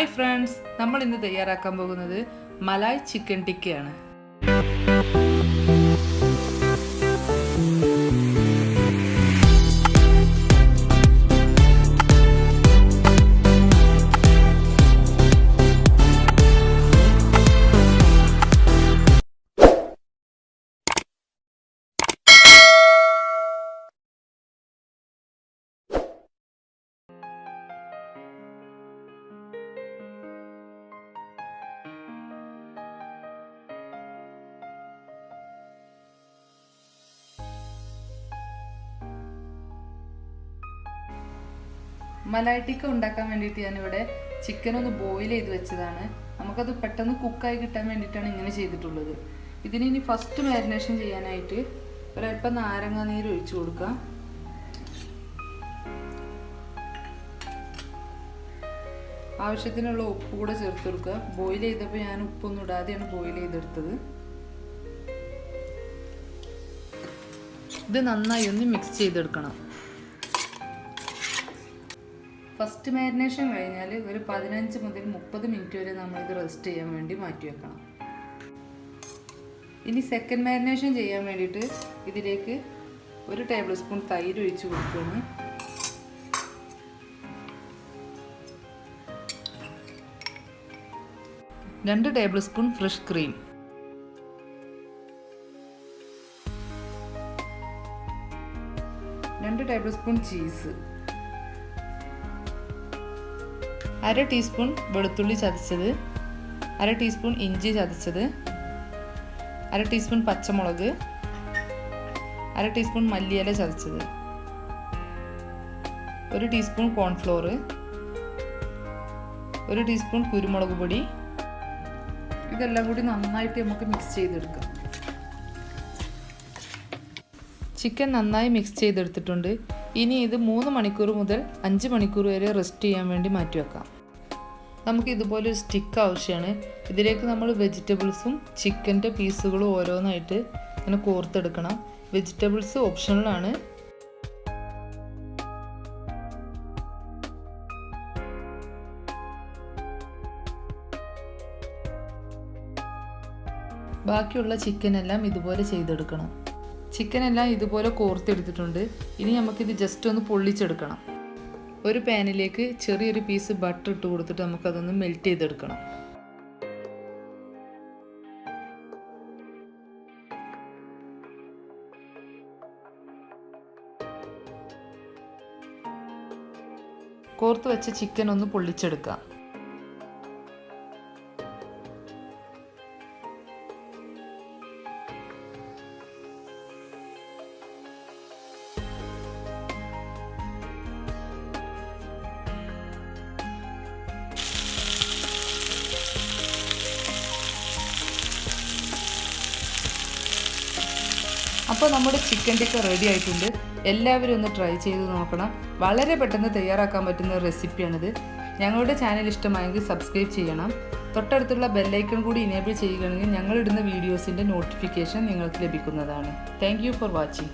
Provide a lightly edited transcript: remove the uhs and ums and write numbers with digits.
Hi friends, നമ്മൾ ഇന്ന് തയ്യാറാക്കാൻ പോകുന്നത് മലായ് ചിക്കൻ ടിക്കയാണ്. മലായ് ടിക്ക ഉണ്ടാക്കാൻ വേണ്ടിയിട്ട് ഞാനിവിടെ ചിക്കൻ ഒന്ന് ബോയിൽ ചെയ്ത് വെച്ചതാണ്. നമുക്കത് പെട്ടെന്ന് കുക്കായി കിട്ടാൻ വേണ്ടിയിട്ടാണ് ഇങ്ങനെ ചെയ്തിട്ടുള്ളത്. ഇതിന് ഇനി ഫസ്റ്റ് മാരിനേഷൻ ചെയ്യാനായിട്ട് ഒരല്പം നാരങ്ങ നീര് ഒഴിച്ചു കൊടുക്കാം. ആവശ്യത്തിനുള്ള ഉപ്പ് കൂടെ ചേർത്ത് കൊടുക്കുക. ബോയിൽ ചെയ്തപ്പോൾ ഞാൻ ഉപ്പൊന്നും ഇടാതെയാണ് ബോയിൽ ചെയ്തെടുത്തത്. ഇത് നന്നായി ഒന്ന് മിക്സ് ചെയ്തെടുക്കണം. ഫസ്റ്റ് മാരിനേഷൻ കഴിഞ്ഞാൽ ഒരു 15 മുതൽ 30 മിനിറ്റ് വരെ നമ്മളിത് റെസ്റ്റ് ചെയ്യാൻ വേണ്ടി മാറ്റി വെക്കണം. ഇനി സെക്കൻഡ് മാരിനേഷൻ ചെയ്യാൻ വേണ്ടിയിട്ട് ഇതിലേക്ക് 1 ടേബിൾ സ്പൂൺ തൈര് ഒഴിച്ച് കൊടുക്കുകയാണ്. രണ്ട് table spoon fresh cream, 2 table spoon cheese, 1/2 teaspoon വെളുത്തുള്ളി ചതച്ചത്, 1/2 ടീസ്പൂൺ ഇഞ്ചി ചതച്ചത്, 1/2 ടീസ്പൂൺ പച്ചമുളക്, 1/2 ടീസ്പൂൺ മല്ലിയില ചതച്ചത്, 1 ടീസ്പൂൺ കോൺഫ്ലോർ, 1 ടീസ്പൂൺ കുരുമുളക് പൊടി. ഇതെല്ലാം കൂടി നന്നായിട്ട് നമുക്ക് മിക്സ് ചെയ്തെടുക്കാം. ചിക്കൻ നന്നായി മിക്സ് ചെയ്തെടുത്തിട്ടുണ്ട്. ഇനി ഇത് 3 മണിക്കൂർ മുതൽ 5 മണിക്കൂർ വരെ റെസ്റ്റ് ചെയ്യാൻ വേണ്ടി മാറ്റി വെക്കാം. നമുക്ക് ഇതുപോലെ ഒരു സ്റ്റിക്ക് ആവശ്യമാണ്. ഇതിലേക്ക് നമ്മൾ വെജിറ്റബിൾസും ചിക്കൻ്റെ പീസുകളും ഓരോന്നായിട്ട് ഇങ്ങനെ കോർത്തെടുക്കണം. വെജിറ്റബിൾസ് ഓപ്ഷണലാണ്. ബാക്കിയുള്ള ചിക്കൻ എല്ലാം ഇതുപോലെ ചെയ്തെടുക്കണം. ചിക്കൻ എല്ലാം ഇതുപോലെ കോർത്തെടുത്തിട്ടുണ്ട്. ഇനി നമുക്കിത് ജസ്റ്റ് ഒന്ന് പൊള്ളിച്ചെടുക്കണം. ഒരു പാനിലേക്ക് ചെറിയൊരു പീസ് ബട്ടർ ഇട്ട് കൊടുത്തിട്ട് നമുക്കതൊന്ന് മെൽറ്റ് ചെയ്തെടുക്കണം. കോർത്ത് വെച്ച ചിക്കൻ ഒന്ന് പൊള്ളിച്ചെടുക്കാം. അപ്പോൾ നമ്മുടെ ചിക്കൻ ടിക്ക റെഡി ആയിട്ടുണ്ട്. എല്ലാവരും ഒന്ന് ട്രൈ ചെയ്ത് നോക്കണം. വളരെ പെട്ടെന്ന് തയ്യാറാക്കാൻ പറ്റുന്ന റെസിപ്പിയാണിത്. ഞങ്ങളുടെ ചാനൽ ഇഷ്ടമായെങ്കിൽ സബ്സ്ക്രൈബ് ചെയ്യണം. തൊട്ടടുത്തുള്ള ബെല്ലൈക്കൺ കൂടി ഇനേബിൾ ചെയ്യുകയാണെങ്കിൽ ഞങ്ങളിടുന്ന വീഡിയോസിൻ്റെ നോട്ടിഫിക്കേഷൻ നിങ്ങൾക്ക് ലഭിക്കുന്നതാണ്. Thank you for watching.